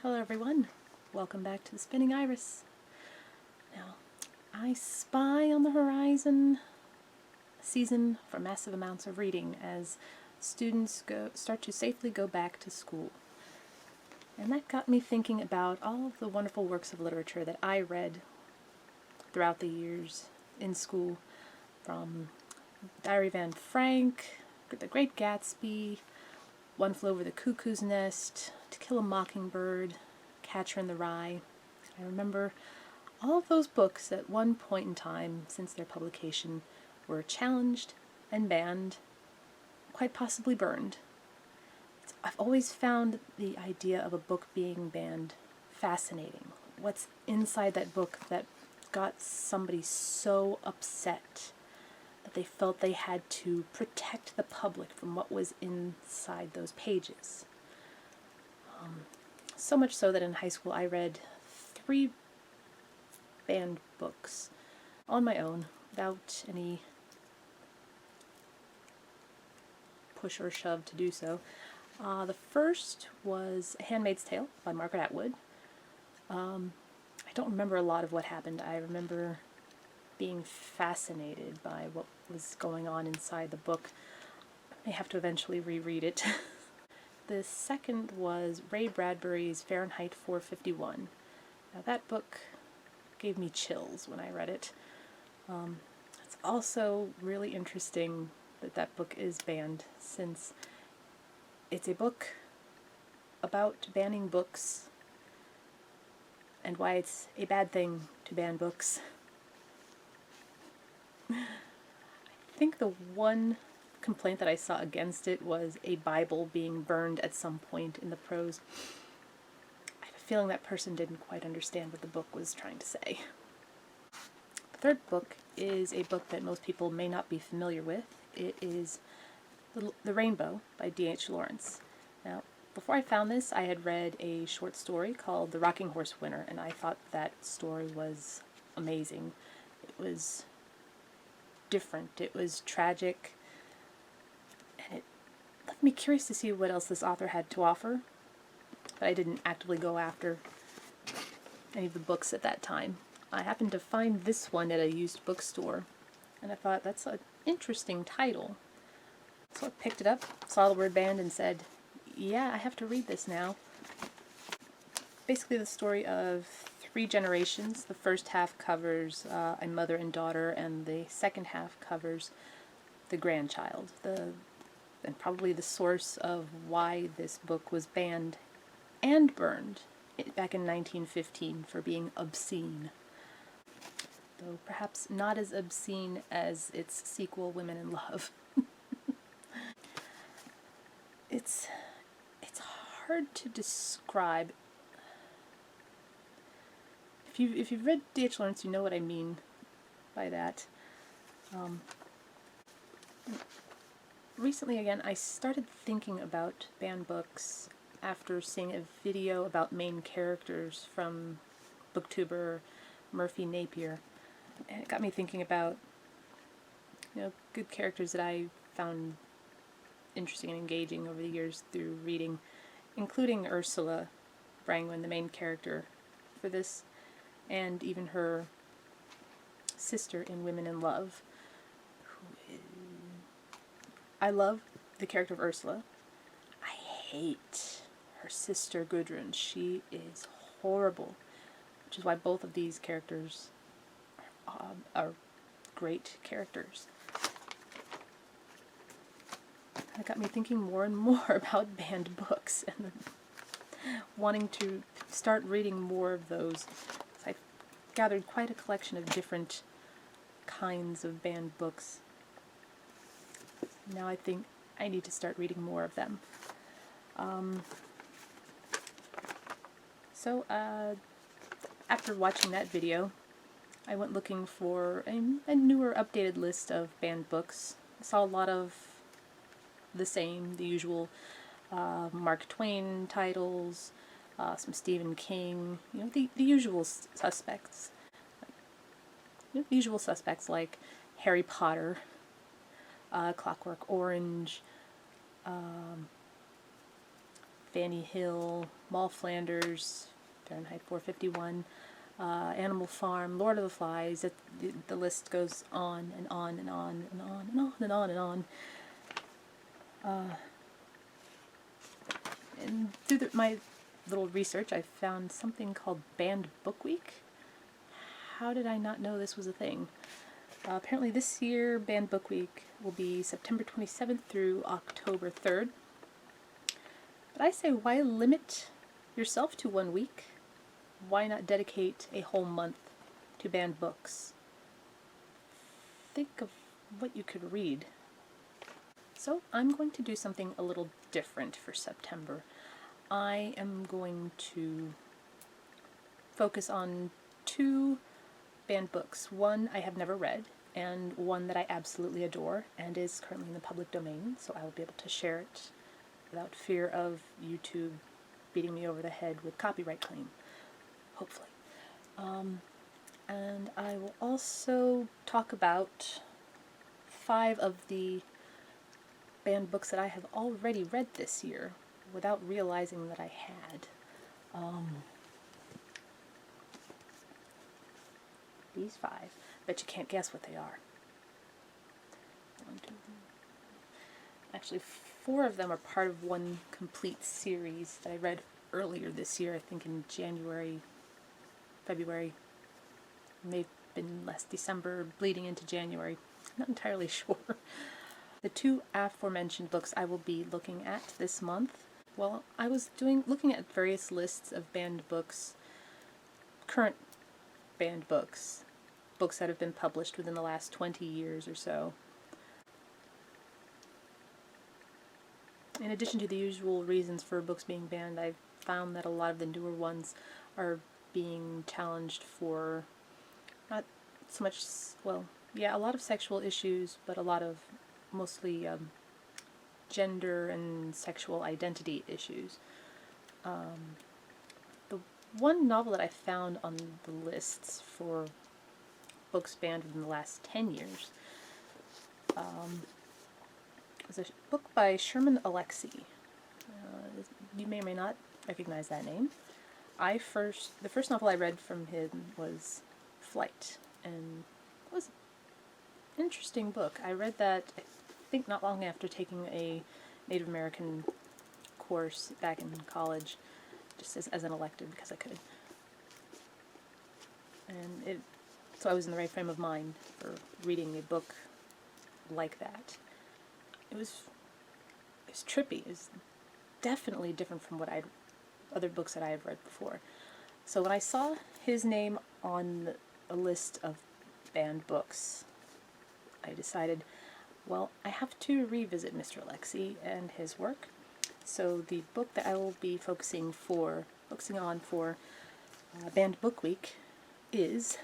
Hello everyone, welcome back to the Spinning Iris. Now, I spy on the horizon a season for massive amounts of reading as students start to safely go back to school. And that got me thinking about all of the wonderful works of literature that I read throughout the years in school, from Diary of Anne Frank, The Great Gatsby, One Flew Over the Cuckoo's Nest, To Kill a Mockingbird, Catcher in the Rye. I remember all of those books at one point in time since their publication were challenged and banned, quite possibly burned. I've always found the idea of a book being banned fascinating. What's inside that book that got somebody so upset that they felt they had to protect the public from what was inside those pages. So much so that in high school I read 3 banned books on my own, without any push or shove to do so. The first was A Handmaid's Tale by Margaret Atwood. I don't remember a lot of what happened. I remember being fascinated by what was going on inside the book. I may have to eventually reread it. The second was Ray Bradbury's Fahrenheit 451. Now that book gave me chills when I read it. It's also really interesting that that book is banned, since it's a book about banning books and why it's a bad thing to ban books. I think the one complaint that I saw against it was a Bible being burned at some point in the prose. I have a feeling that person didn't quite understand what the book was trying to say. The third book is a book that most people may not be familiar with. It is The Rainbow by D.H. Lawrence. Now, before I found this, I had read a short story called The Rocking Horse Winter, and I thought that story was amazing. It was different, it was tragic, and it left me curious to see what else this author had to offer, but I didn't actively go after any of the books at that time. I happened to find this one at a used bookstore, and I thought, that's an interesting title. So I picked it up, saw the word banned, and said, yeah, I have to read this now. Basically the story of 3 generations. The first half covers a mother and daughter, and the second half covers the grandchild, and probably the source of why this book was banned and burned back in 1915 for being obscene. Though perhaps not as obscene as its sequel, Women in Love. It's hard to describe. If you've read D.H. Lawrence, you know what I mean by that. Recently, again, I started thinking about banned books after seeing a video about main characters from booktuber Merphy Napier, and it got me thinking about, good characters that I found interesting and engaging over the years through reading, including Ursula Brangwyn, the main character for this, and even her sister in Women in Love. I love the character of Ursula. I hate her sister Gudrun. She is horrible, which is why both of these characters are great characters. It got me thinking more and more about banned books and wanting to start reading more of those. I've gathered quite a collection of different kinds of banned books. Now I think I need to start reading more of them. So after watching that video, I went looking for a newer, updated list of banned books. I saw a lot of the usual Mark Twain titles, some Stephen King, the usual suspects. The usual suspects like Harry Potter, Clockwork Orange, Fanny Hill, Moll Flanders, Fahrenheit 451, Animal Farm, Lord of the Flies. The list goes on and on and on and on and on and on and on. And through my little research, I found something called Banned Book Week. How did I not know this was a thing? Apparently this year, Banned Book Week will be September 27th through October 3rd. But I say, why limit yourself to 1 week? Why not dedicate a whole month to banned books? Think of what you could read. So I'm going to do something a little different for September. I am going to focus on 2 banned books. One I have never read, and one that I absolutely adore and is currently in the public domain, so I will be able to share it without fear of YouTube beating me over the head with copyright claim, hopefully. And I will also talk about 5 of the banned books that I have already read this year without realizing that I had. These 5. Bet you can't guess what they are. 1, 2, 3. Actually, 4 of them are part of one complete series that I read earlier this year, I think in January, February, may have been less December, bleeding into January. I'm not entirely sure. The 2 aforementioned books I will be looking at this month. Well, I was looking at various lists of banned books, current banned books, books that have been published within the last 20 years or so. In addition to the usual reasons for books being banned, I've found that a lot of the newer ones are being challenged for not so much, well, yeah, a lot of sexual issues, but a lot of mostly gender and sexual identity issues. The one novel that I found on the lists for books banned within the last 10 years was a book by Sherman Alexie. You may or may not recognize that name. The first novel I read from him was Flight, and it was an interesting book. I read that, I think, not long after taking a Native American course back in college, just as an elective because I could. And so I was in the right frame of mind for reading a book like that. It was trippy. It was definitely different from other books that I had read before. So when I saw his name on a list of banned books, I decided, well, I have to revisit Mr. Alexie and his work. So the book that I will be focusing on for Banned Book Week is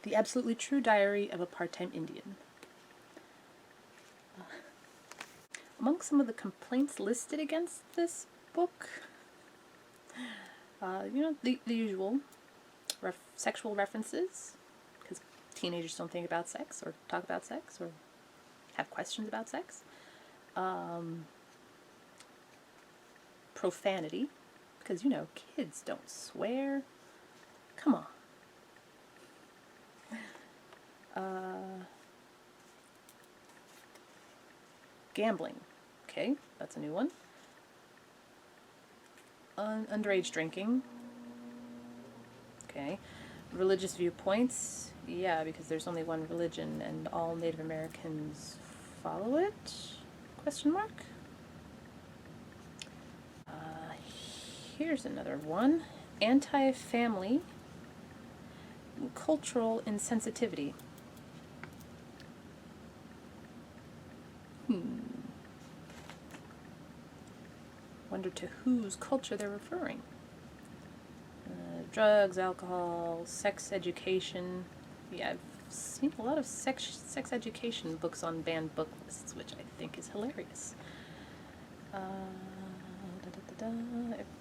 The Absolutely True Diary of a Part-Time Indian. Among some of the complaints listed against this book, the usual sexual references, because teenagers don't think about sex or talk about sex or have questions about sex. Profanity, because, kids don't swear. Come on. Gambling. Okay, that's a new one. Underage drinking. Okay. Religious viewpoints. Yeah, because there's only one religion and all Native Americans follow it? Question mark? Here's another one. Anti-family. Cultural insensitivity. Wonder to whose culture they're referring. Drugs, alcohol, sex education. Yeah, I've seen a lot of sex education books on banned book lists, which I think is hilarious.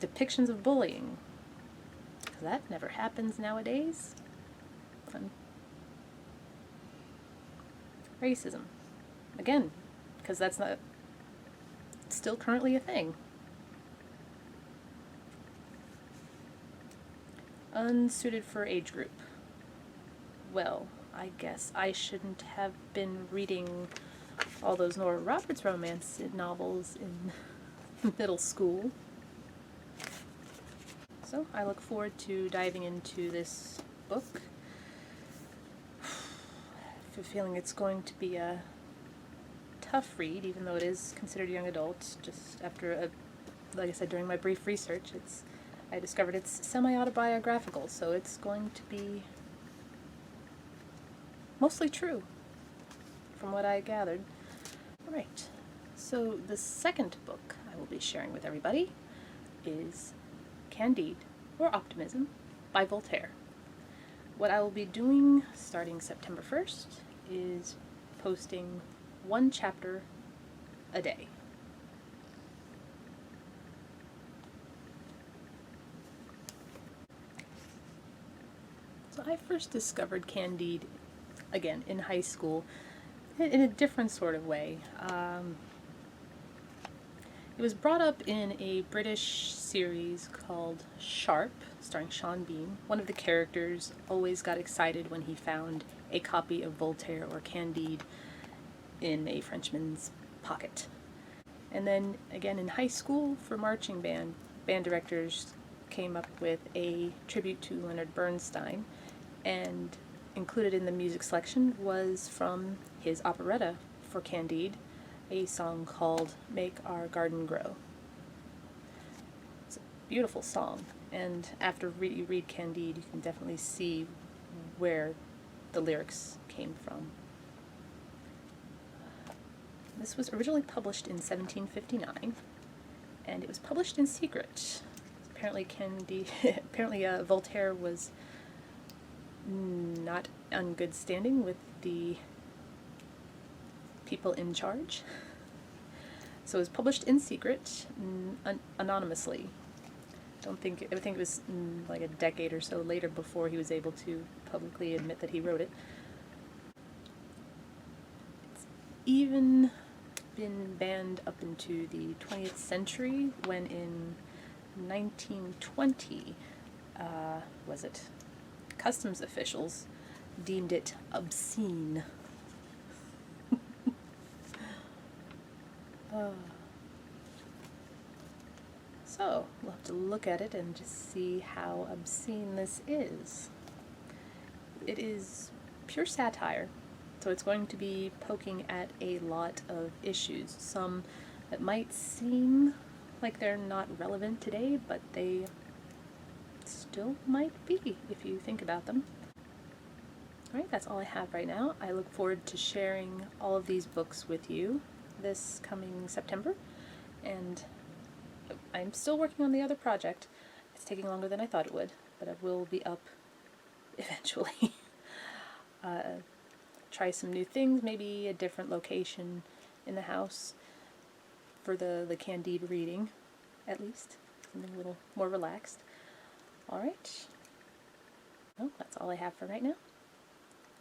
Depictions of bullying. That never happens nowadays. Fun. Racism. Again, because that's not still currently a thing. Unsuited for age group. Well, I guess I shouldn't have been reading all those Nora Roberts romance novels in middle school. So I look forward to diving into this book. I have a feeling it's going to be a tough read, even though it is considered young adult. Just after like I said, during my brief research, I discovered it's semi-autobiographical, so it's going to be mostly true, from what I gathered. Alright, so the second book I will be sharing with everybody is Candide, or Optimism, by Voltaire. What I will be doing starting September 1st is posting one chapter a day. So I first discovered Candide, again, in high school, in a different sort of way. It was brought up in a British series called Sharp, starring Sean Bean. One of the characters always got excited when he found a copy of Voltaire or Candide in a Frenchman's pocket. And then again in high school, for marching band, band directors came up with a tribute to Leonard Bernstein, and included in the music selection was from his operetta for Candide, a song called Make Our Garden Grow. It's a beautiful song, and after you read Candide, you can definitely see where the lyrics came from. This was originally published in 1759, and it was published in secret. Apparently Voltaire was not on good standing with the people in charge. So it was published in secret, anonymously. I think it was like a decade or so later before he was able to publicly admit that he wrote it. It's even been banned up into the 20th century, when in 1920, customs officials deemed it obscene. So, we'll have to look at it and just see how obscene this is. It is pure satire, so it's going to be poking at a lot of issues. Some that might seem like they're not relevant today, but they still might be if you think about them. Alright, that's all I have right now. I look forward to sharing all of these books with you this coming September, and I'm still working on the other project. It's taking longer than I thought it would, but it will be up eventually. Try some new things, maybe a different location in the house for the Candide reading, at least. Something a little more relaxed. Alright. Well, that's all I have for right now.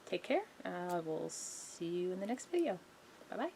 Take care. I will see you in the next video. Bye-bye.